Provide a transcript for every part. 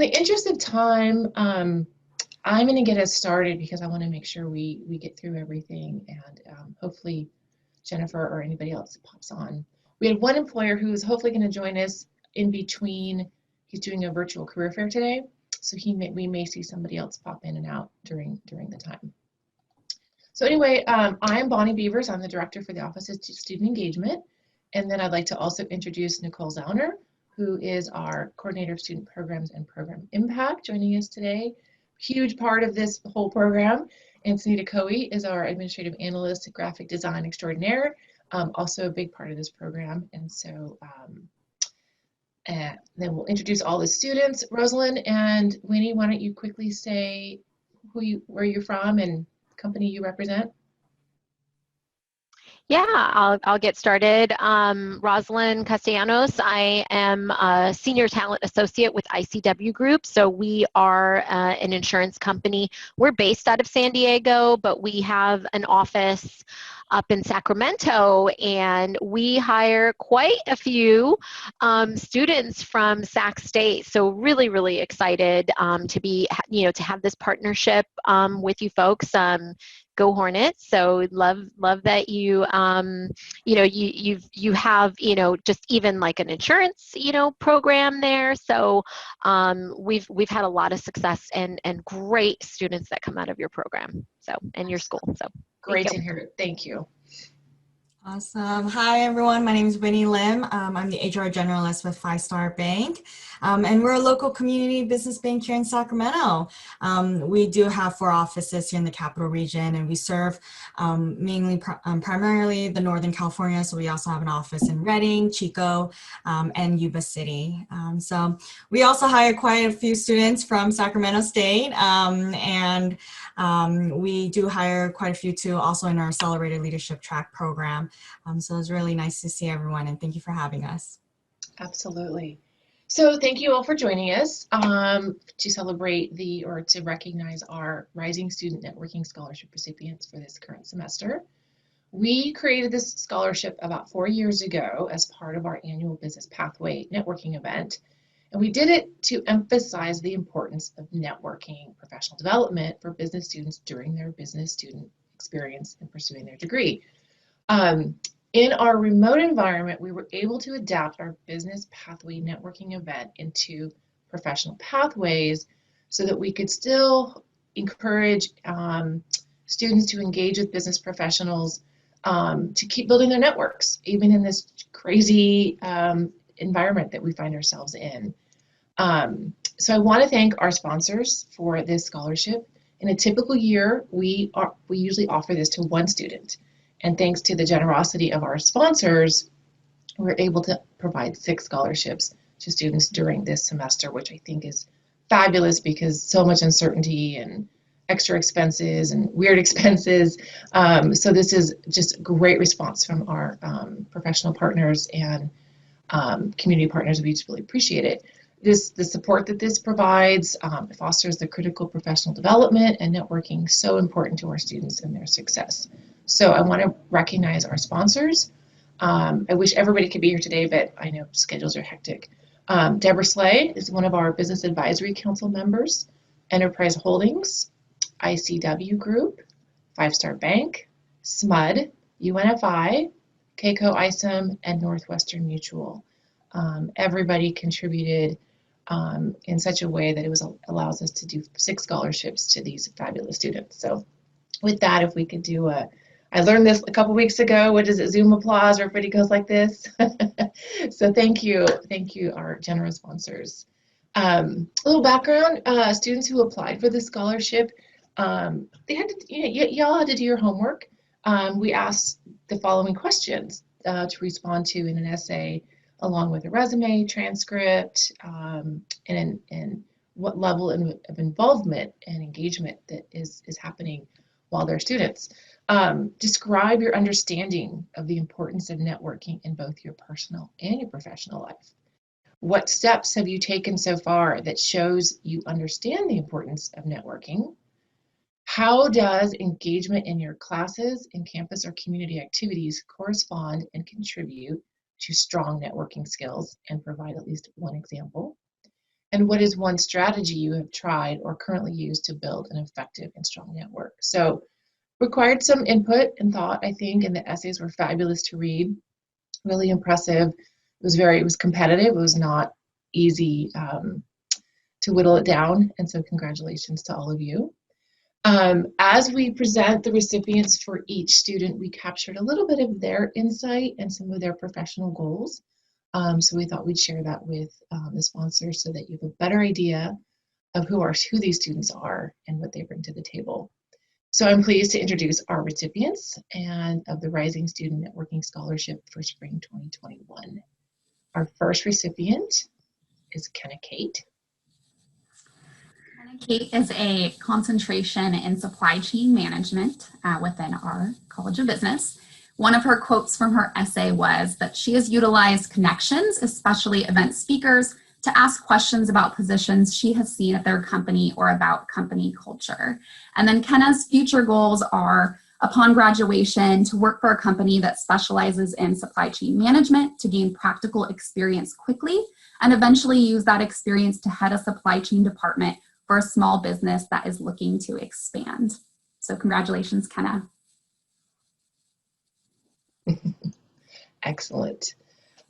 in the interest of time, I'm going to get us started because I want to make sure we get through everything, and hopefully Jennifer or anybody else pops on. We had one employer who is hopefully going to join us in between. He's doing a virtual career fair today, so we may see somebody else pop in and out during the time. So anyway, I'm Bonnie Beavers. I'm the director for the Office of Student Engagement. And then I'd like to also introduce Nicole Zellner, who is our coordinator of student programs and program impact, joining us today. Huge part of this whole program. And Sunita Coe is our administrative analyst, graphic design extraordinaire, also a big part of this program. And so and then we'll introduce all the students. Rosalind and Winnie, why don't you quickly say where you're from and company you represent? Yeah, I'll get started. Rosalind Castellanos. I am a Senior Talent Associate with ICW Group. So we are an insurance company. We're based out of San Diego, but we have an office up in Sacramento, and we hire quite a few students from Sac State. So really, really excited to be, to have this partnership with you folks. Go Hornets! So love that you you have just even like an insurance program there. So we've had a lot of success and great students that come out of your program. So and your school. So great to hear it. Thank you. Awesome. Hi, everyone. My name is Winnie Lim. I'm the HR generalist with Five Star Bank, and we're a local community business bank here in Sacramento. We do have 4 offices here in the capital region, and we serve primarily the Northern California. So we also have an office in Redding, Chico, and Yuba City. So we also hire quite a few students from Sacramento State, and we do hire quite a few too, also in our Accelerated Leadership Track program. So it's really nice to see everyone, and thank you for having us. Absolutely. So thank you all for joining us to celebrate to recognize our Rising Student Networking Scholarship recipients for this current semester. We created this scholarship about 4 years ago as part of our annual Business Pathway networking event. And we did it to emphasize the importance of networking professional development for business students during their business student experience in pursuing their degree. In our remote environment, we were able to adapt our Business Pathway networking event into professional pathways so that we could still encourage students to engage with business professionals to keep building their networks, even in this crazy environment that we find ourselves in. So I want to thank our sponsors for this scholarship. In a typical year, we usually offer this to 1 student. And thanks to the generosity of our sponsors, we're able to provide 6 scholarships to students during this semester, which I think is fabulous because so much uncertainty and extra expenses and weird expenses. So this is just a great response from our professional partners and community partners. We just really appreciate it. The support that this provides fosters the critical professional development and networking so important to our students and their success. So I want to recognize our sponsors. I wish everybody could be here today, but I know schedules are hectic. Deborah Slay is one of our Business Advisory Council members, Enterprise Holdings, ICW Group, Five Star Bank, SMUD, UNFI, KCO ISOM, and Northwestern Mutual. Everybody contributed in such a way that it allows us to do 6 scholarships to these fabulous students. So with that, if we could do I learned this a couple weeks ago. What is it, Zoom applause, or everybody goes like this? So thank you, our generous sponsors. A little background, students who applied for this scholarship, they had to, y'all had to do your homework. We asked the following questions to respond to in an essay, along with a resume, transcript, and what level of involvement and engagement that is happening while they're students. Describe your understanding of the importance of networking in both your personal and your professional life. What steps have you taken so far that shows you understand the importance of networking? How does engagement in your classes and campus or community activities correspond and contribute to strong networking skills, and provide at least one example? And what is one strategy you have tried or currently use to build an effective and strong network? So required some input and thought, I think, and the essays were fabulous to read, really impressive. It was competitive. It was not easy to whittle it down. And so congratulations to all of you. As we present the recipients for each student, we captured a little bit of their insight and some of their professional goals. So we thought we'd share that with the sponsors so that you have a better idea of who these students are and what they bring to the table. So I'm pleased to introduce our recipients and of the Rising Student Networking Scholarship for Spring 2021. Our first recipient is Kenna Kate. Kenna Kate is a concentration in supply chain management within our College of Business. One of her quotes from her essay was that she has utilized connections, especially event speakers, to ask questions about positions she has seen at their company or about company culture. And then Kenna's future goals are, upon graduation, to work for a company that specializes in supply chain management to gain practical experience quickly, and eventually use that experience to head a supply chain department for a small business that is looking to expand. So congratulations, Kenna. Excellent.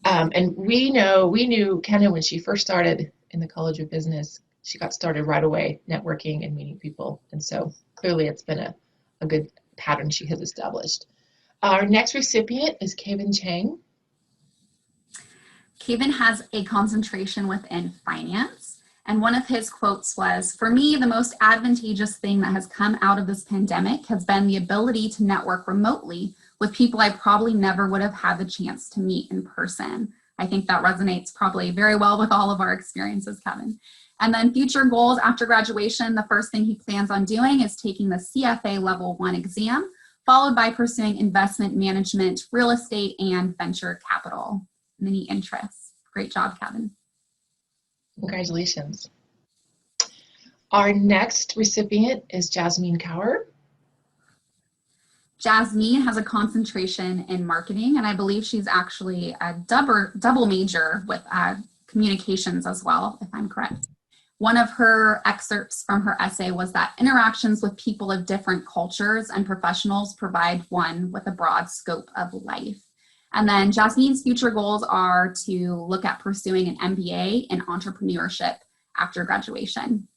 And we knew Kenna when she first started in the College of Business. She got started right away networking and meeting people. And so clearly it's been a good pattern she has established. Our next recipient is Kevin Chang. Kevin has a concentration within finance. And one of his quotes was, "For me, the most advantageous thing that has come out of this pandemic has been the ability to network remotely with people I probably never would have had the chance to meet in person." I think that resonates probably very well with all of our experiences, Kevin. And then future goals after graduation, the first thing he plans on doing is taking the CFA Level 1 exam, followed by pursuing investment management, real estate, and venture capital. Many interests. Great job, Kevin. Congratulations. Our next recipient is Jasmine Cower. Jasmine has a concentration in marketing, and I believe she's actually a double major with communications as well, if I'm correct. One of her excerpts from her essay was that interactions with people of different cultures and professionals provide one with a broad scope of life. And then Jasmine's future goals are to look at pursuing an MBA in entrepreneurship after graduation.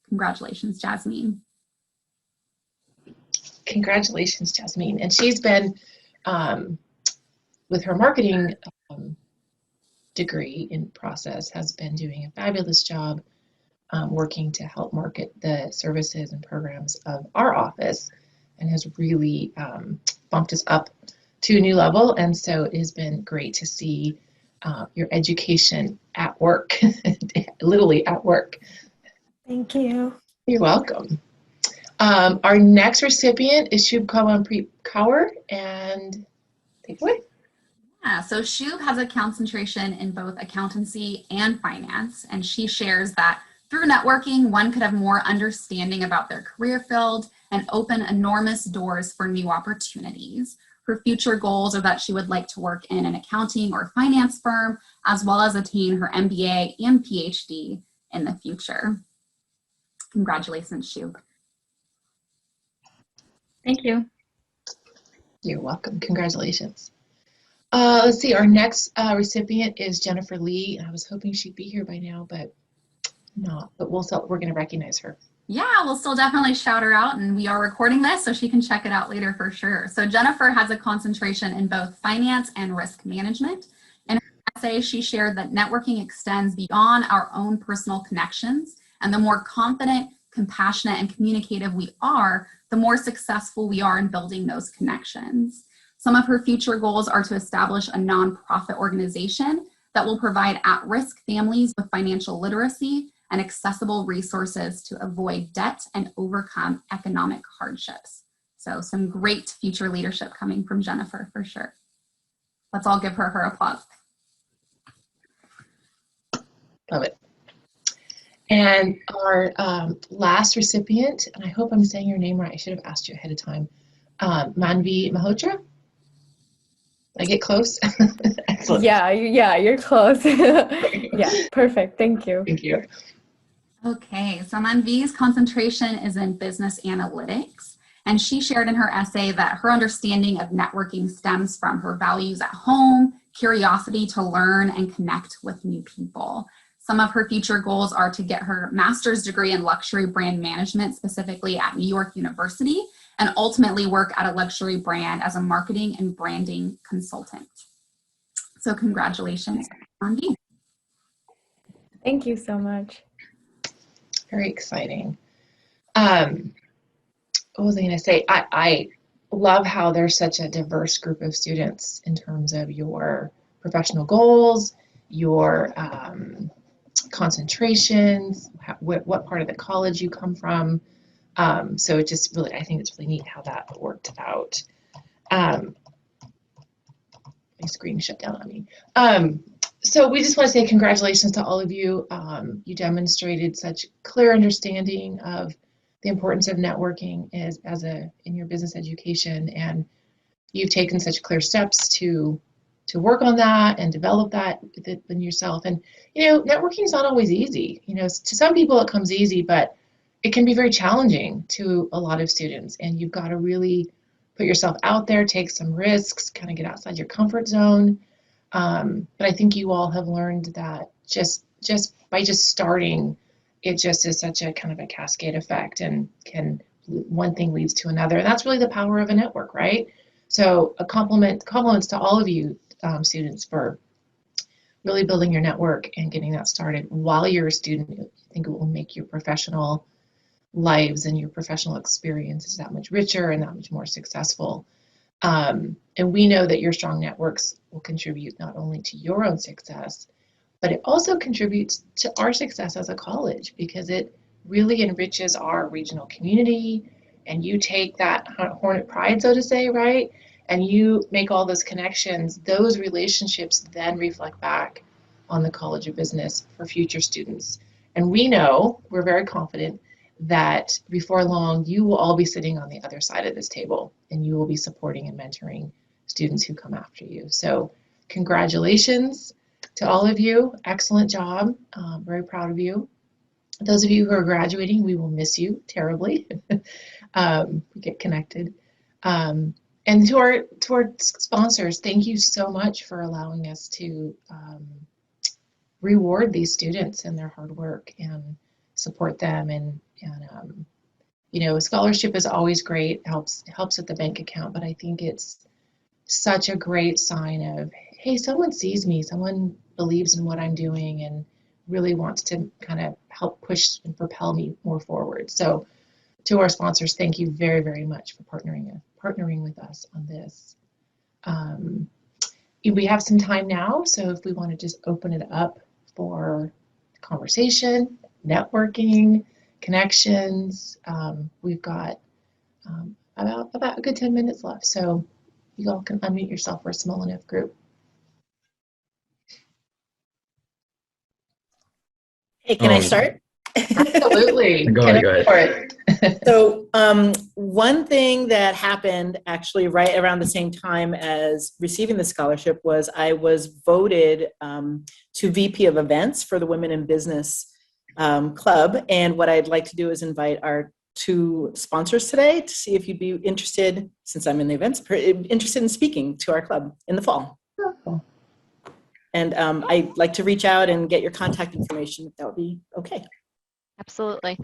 Congratulations, Jasmine. Congratulations, Jasmine. And she's been, with her marketing degree in process, has been doing a fabulous job working to help market the services and programs of our office, and has really bumped us up to a new level. And so it has been great to see your education at work, literally at work. Thank you. You're welcome. Our next recipient is Shub Kawanpreet Kaur, and take it away. Yeah, so Shub has a concentration in both accountancy and finance, and she shares that through networking, one could have more understanding about their career field and open enormous doors for new opportunities. Her future goals are that she would like to work in an accounting or finance firm, as well as attain her MBA and PhD in the future. Congratulations, Shub. Thank you. You're welcome. Congratulations. Let's see, our next recipient is Jennifer Lee. I was hoping she'd be here by now, but not. But we're going to recognize her. Yeah, we'll still definitely shout her out, and we are recording this so she can check it out later for sure. So Jennifer has a concentration in both finance and risk management. In her essay, she shared that networking extends beyond our own personal connections, and the more confident, compassionate, and communicative we are, the more successful we are in building those connections. Some of her future goals are to establish a nonprofit organization that will provide at-risk families with financial literacy and accessible resources to avoid debt and overcome economic hardships. So some great future leadership coming from Jennifer for sure. Let's all give her applause. Love it. And our last recipient, and I hope I'm saying your name right, I should have asked you ahead of time, Manvi Malhotra. Did I get close? Excellent. Yeah, you're close. Yeah, perfect. Thank you. Thank you. Okay, so Manvi's concentration is in business analytics, and she shared in her essay that her understanding of networking stems from her values at home, curiosity to learn and connect with new people. Some of her future goals are to get her master's degree in luxury brand management, specifically at New York University, and ultimately work at a luxury brand as a marketing and branding consultant. So congratulations, Manvi. Thank you so much. Very exciting. What was I going to say? I love how there's such a diverse group of students in terms of your professional goals, your concentrations, what part of the college you come from. So it just really, I think it's really neat how that worked out. My screen shut down on me. So we just want to say congratulations to all of you. You demonstrated such clear understanding of the importance of networking in your business education, and you've taken such clear steps to work on that and develop that within yourself. And networking is not always easy. To some people it comes easy, but it can be very challenging to a lot of students, and you've got to really put yourself out there, take some risks, kind of get outside your comfort zone. But I think you all have learned that just by starting, it just is such a kind of a cascade effect, and one thing leads to another. And that's really the power of a network, right? So compliments to all of you students for really building your network and getting that started while you're a student. I think it will make your professional lives and your professional experiences that much richer and that much more successful. And we know that your strong networks will contribute not only to your own success, but it also contributes to our success as a college, because it really enriches our regional community, and you take that Hornet pride, so to say, right? And you make all those connections. Those relationships then reflect back on the College of Business for future students. And we're very confident that before long, you will all be sitting on the other side of this table, and you will be supporting and mentoring students who come after you. So congratulations to all of you. Excellent job. Very proud of you. Those of you who are graduating, we will miss you terribly. Get connected. And to our sponsors, thank you so much for allowing us to reward these students and their hard work and support them. And a scholarship is always great. Helps with the bank account, but I think it's such a great sign of, hey, someone sees me, someone believes in what I'm doing and really wants to kind of help push and propel me more forward. So to our sponsors, thank you very, very much for partnering with us on this. We have some time now, so if we want to just open it up for conversation, networking, connections, we've got about a good 10 minutes left, so you all can unmute yourself for a small enough group. Hey, can I start? Absolutely. Go ahead. For it. So one thing that happened actually right around the same time as receiving the scholarship was I was voted to VP of events for the Women in Business Club. And what I'd like to do is invite our two sponsors today to see if you'd be interested, since I'm in the events, interested in speaking to our club in the fall. Cool. And I'd like to reach out and get your contact information, if that would be okay. Absolutely.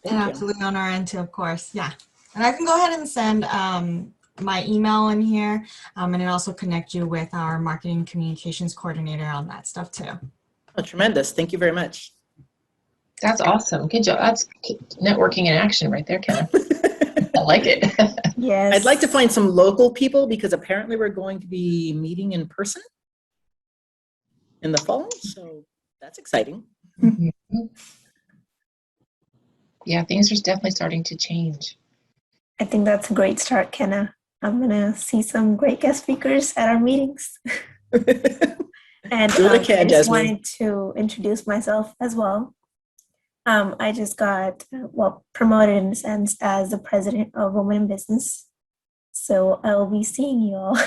Thank you. Absolutely, on our end too, of course. Yeah. And I can go ahead and send my email in here, and then also connect you with our marketing communications coordinator on that stuff too. Oh, tremendous. Thank you very much. That's awesome. Good job. That's networking in action right there, Kenna. I like it. Yes. I'd like to find some local people because apparently we're going to be meeting in person in the fall, so that's exciting. Mhm. Yeah, things are definitely starting to change. I think that's a great start, Kenna. I'm going to see some great guest speakers at our meetings. And Do what I can, I just Jasmine. wanted to introduce myself as well. I just got, promoted in a sense as the president of Women in Business. So I will be seeing you all.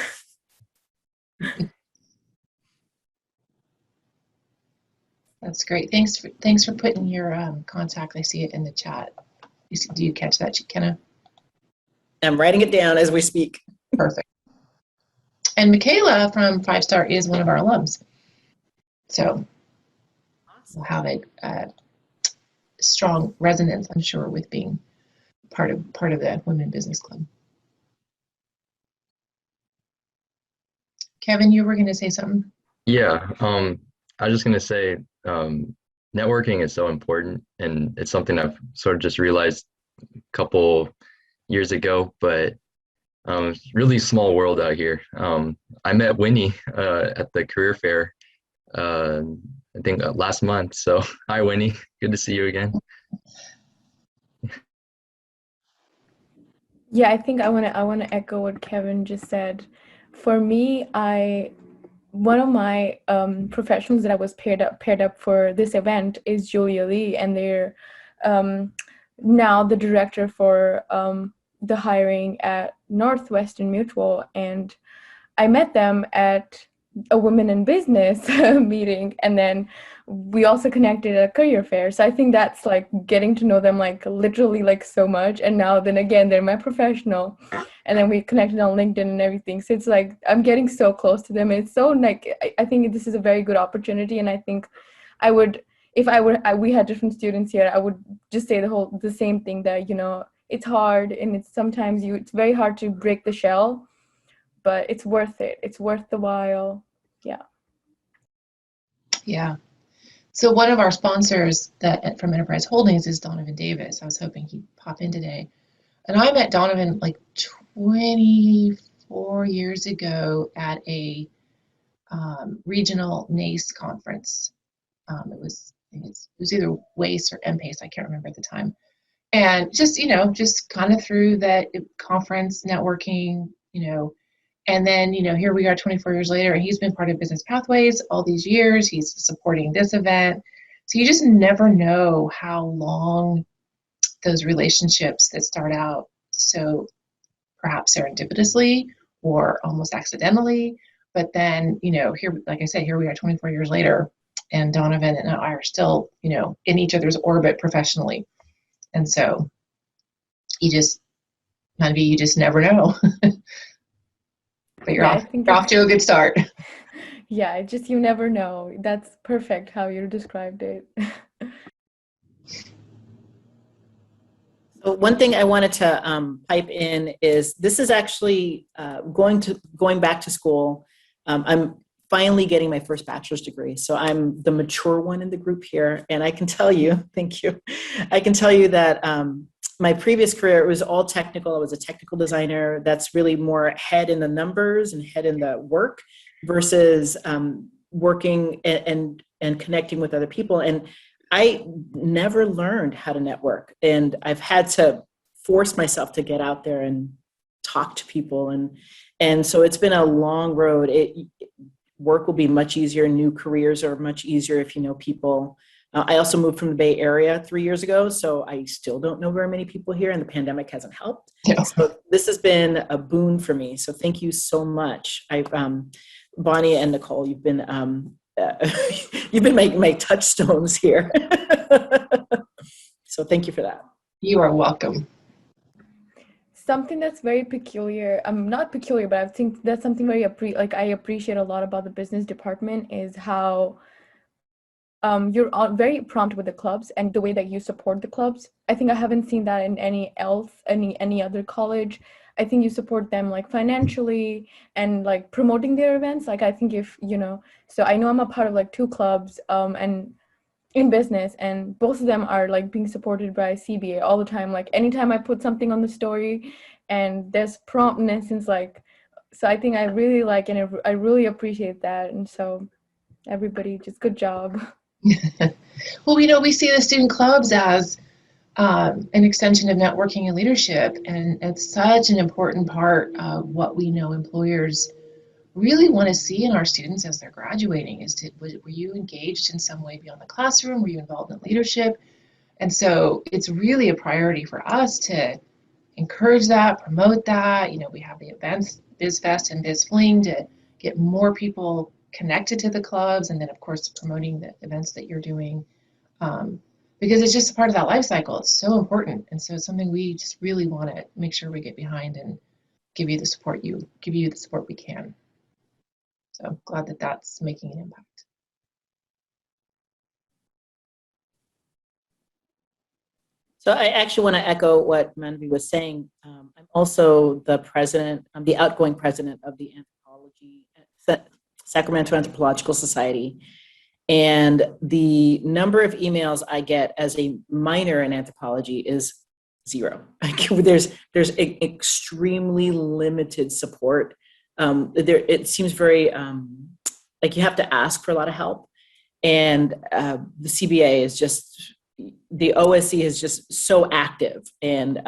That's great. Thanks for putting your contact. I see it in the chat. Do you catch that, Kenna? I'm writing it down as we speak. Perfect. And Michaela from 5 Star is one of our alums. So we'll have a strong resonance, I'm sure, with being part of the Women Business Club. Kevin, you were going to say something? Yeah, I was just gonna say, networking is so important, and it's something I've sort of just realized a couple years ago, but it's really small world out here. I met Winnie at the career fair, I think last month. So hi, Winnie, good to see you again. Yeah, I think I wanna echo what Kevin just said. For me, one of my professionals that I was paired up for this event is Julia Lee, and they're now the director for the hiring at Northwestern Mutual. And I met them at a Women in Business meeting, and then we also connected at a career fair. So I think that's like getting to know them like literally like so much. And now then again, they're my professional, and then we connected on LinkedIn and everything. So it's like I'm getting so close to them. It's so like I think this is a very good opportunity, and I think I would, if we had different students here, I would just say the same thing, that it's hard, and it's sometimes it's very hard to break the shell, but it's worth it. It's worth the while. Yeah. Yeah. So one of our sponsors from Enterprise Holdings is Donovan Davis. I was hoping he'd pop in today. And I met Donovan like 24 years ago at a regional NACE conference. It was either WACE or MPACE, I can't remember at the time. And just kind of through that conference networking, and then, here we are 24 years later, and he's been part of Business Pathways all these years. He's supporting this event. So you just never know how long those relationships that start out so perhaps serendipitously or almost accidentally. But then, here, like I said, here we are 24 years later, and Donovan and I are still, in each other's orbit professionally. And so you just never know. But you're off to a good start. Yeah, you never know. That's perfect how you described it. So one thing I wanted to pipe in is this is actually going back to school. I'm finally getting my first bachelor's degree. So I'm the mature one in the group here. And I can tell you, thank you. I can tell you that my previous career, it was all technical. I was a technical designer. That's really more head in the numbers and head in the work versus working and connecting with other people. And I never learned how to network. And I've had to force myself to get out there and talk to people. And so it's been a long road. Work will be much easier. New careers are much easier if you know people. I also moved from the Bay Area 3 years ago, so I still don't know very many people here, and the pandemic hasn't helped. Yeah. So this has been a boon for me. So thank you so much. Bonnie and Nicole, you've been my touchstones here. So thank you for that. You are welcome. Something that's very peculiar, not peculiar, but I think that's something very I appreciate a lot about the business department is how you're very prompt with the clubs and the way that you support the clubs. I think I haven't seen that in any other college. I think you support them like financially and like promoting their events. Like I think so I know I'm a part of like 2 clubs and in business, and both of them are like being supported by CBA all the time. Like anytime I put something on the story and there's promptness, and so I think I really like, and I really appreciate that. And so everybody, just good job. Well, we see the student clubs as an extension of networking and leadership, and it's such an important part of what we know employers really want to see in our students as they're graduating. Were you engaged in some way beyond the classroom? Were you involved in leadership? And so it's really a priority for us to encourage that, promote that. We have the events, BizFest and BizFling, to get more people connected to the clubs, and then of course promoting the events that you're doing, because it's just a part of that life cycle. It's so important, and so it's something we just really want to make sure we get behind and give you the support we can. So glad that that's making an impact. So I actually want to echo what Manvi was saying. I'm also the president, I'm the outgoing president of the Sacramento Anthropological Society. And the number of emails I get as a minor in anthropology is 0. There's extremely limited support. It seems very like you have to ask for a lot of help. And the CBA is just, the OSC is just so active, and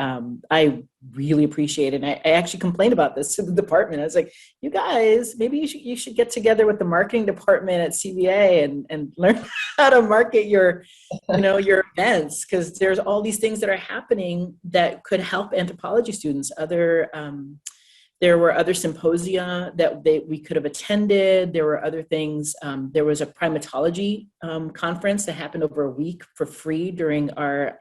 I really appreciate it. And I actually complained about this to the department. I was like, you guys, maybe you should get together with the marketing department at CBA and learn how to market your events, because there's all these things that are happening that could help anthropology students. There were other symposia that we could have attended. There were other things. There was a primatology conference that happened over a week for free during our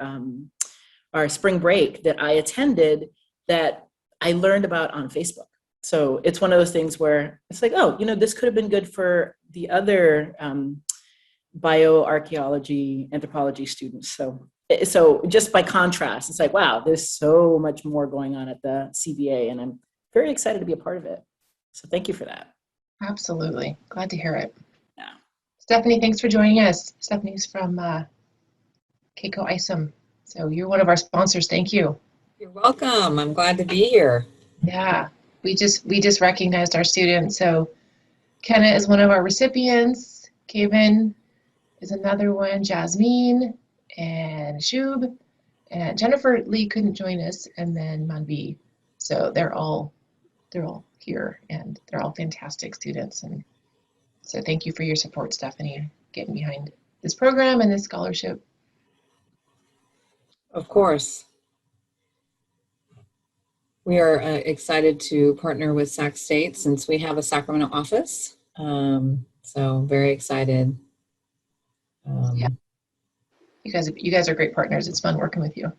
spring break that I attended, that I learned about on Facebook. So it's one of those things where it's like, oh, this could have been good for the other bioarchaeology, anthropology students. So just by contrast, it's like, wow, there's so much more going on at the CBA, and I'm very excited to be a part of it. So thank you for that. Absolutely. Glad to hear it. Yeah. Stephanie, thanks for joining us. Stephanie's from Keiko ISOM. So you're one of our sponsors. Thank you. You're welcome. I'm glad to be here. Yeah, we just recognized our student. So Kenna is one of our recipients. Kevin is another one. Jasmine and Shub, and Jennifer Lee couldn't join us, and then Manvi. So they're all here, and they're all fantastic students. And so thank you for your support, Stephanie, getting behind this program and this scholarship. Of course. We are excited to partner with Sac State since we have a Sacramento office. So very excited. Yeah. You guys are great partners. It's fun working with you.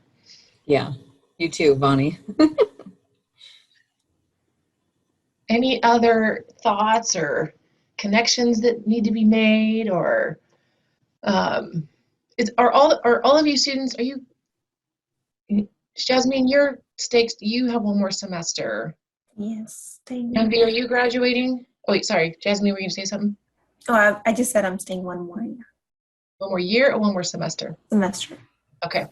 Yeah, you too, Bonnie. Any other thoughts or connections that need to be made, or are all of you students? Are you, Jasmine? Your stakes. You have one more semester. Yes. Manvi, are you graduating? Oh wait, sorry, Jasmine. Were you gonna say something? Oh, I just said I'm staying one more year. One more year or one more semester? Semester. Okay.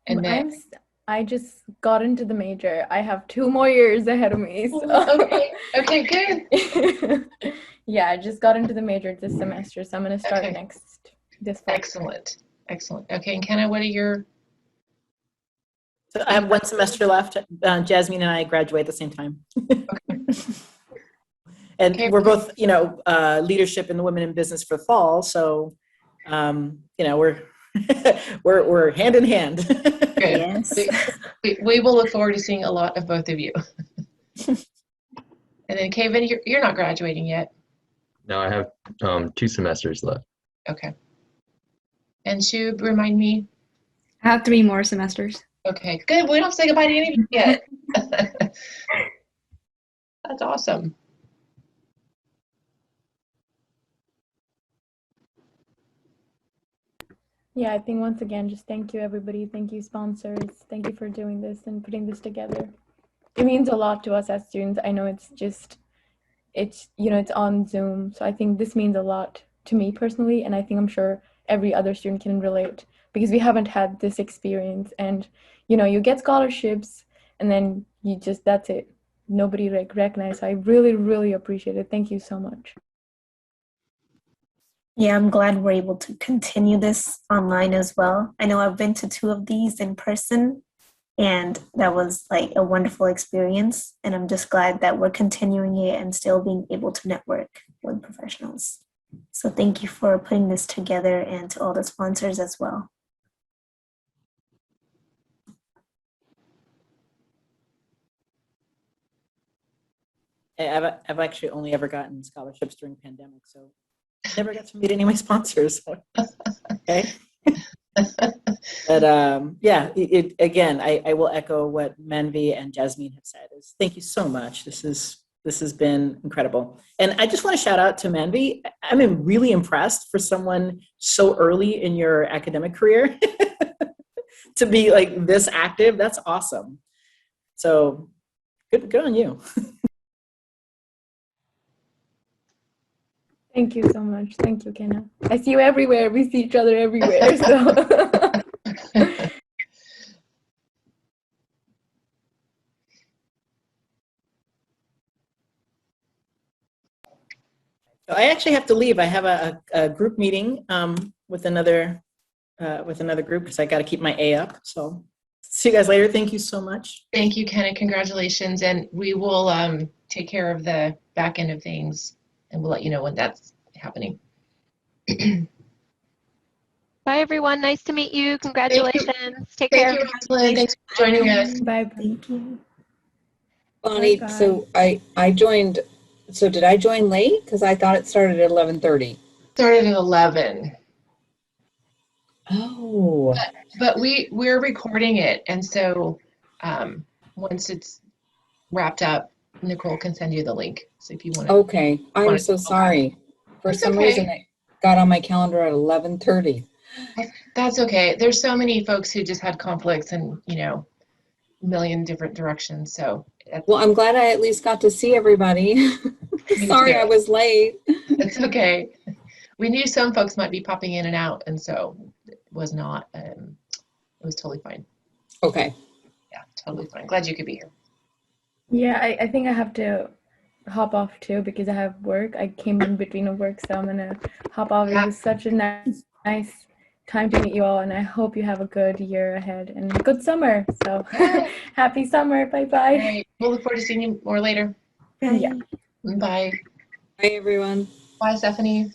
And then I just got into the major. I have 2 more years ahead of me. So. Okay, good. Yeah, I just got into the major this semester, so I'm going to start this fall. Excellent. Okay, and Kenna, what are your? So I have 1 semester left. Jasmine and I graduate at the same time. And Okay. we're both, leadership in the Women in Business for fall. So, we're hand in hand. Good. Yes. We will look forward to seeing a lot of both of you. And then Kevin, you're not graduating yet. No, I have 2 semesters left. Okay. And Shub, remind me. I have 3 more semesters. Okay, good. We don't have to say goodbye to any of you yet. That's awesome. Yeah, I think once again, just thank you, everybody. Thank you, sponsors. Thank you for doing this and putting this together. It means a lot to us as students. I know it's on Zoom. So I think this means a lot to me personally. And I'm sure every other student can relate, because we haven't had this experience. And, you get scholarships and then that's it. Nobody recognizes. So I really, really appreciate it. Thank you so much. Yeah, I'm glad we're able to continue this online as well. I know I've been to 2 of these in person, and that was like a wonderful experience. And I'm just glad that we're continuing it and still being able to network with professionals. So thank you for putting this together, and to all the sponsors as well. I've actually only ever gotten scholarships during pandemic, so never got to meet any of my sponsors. Okay. But yeah, again, I will echo what Manvi and Jasmine have said. Is thank you so much. This has been incredible. And I just want to shout out to Manvi. I'm really impressed for someone so early in your academic career to be like this active. That's awesome. So good on you. Thank you so much. Thank you, Kenna. I see you everywhere. We see each other everywhere. So. I actually have to leave. I have a group meeting with another group because I got to keep my A up. So see you guys later. Thank you so much. Thank you, Kenna. Congratulations. And we will take care of the back end of things, and we'll let you know when that's happening. Bye, everyone. Nice to meet you. Congratulations. Take Thank care. you, Rosalind. Thanks for joining us. Bye. Thank you. Bonnie, Bye-bye. so I joined, so did I join late? Because I thought it started at 11:30. Started at 11. Oh, But we're recording it, and so once it's wrapped up, Nicole can send you the link. So if you want to. okay. I'm so sorry. For That's some okay. reason, it got on my calendar at 11:30. That's okay. There's so many folks who just had conflicts and, a million different directions. So Well, I'm glad I at least got to see everybody. Me Sorry too. I was late. it's okay. We knew some folks might be popping in and out, and so it was not. It was totally fine. Okay. Yeah, totally fine. Glad you could be here. Yeah, I think I have to hop off too because I have work. I came in between of work, so I'm gonna hop off. It was such a nice time to meet you all, and I hope you have a good year ahead and a good summer. So happy summer. Bye All bye. right. We'll look forward to seeing you more later. Yeah. Bye. Bye, everyone. Bye, Stephanie.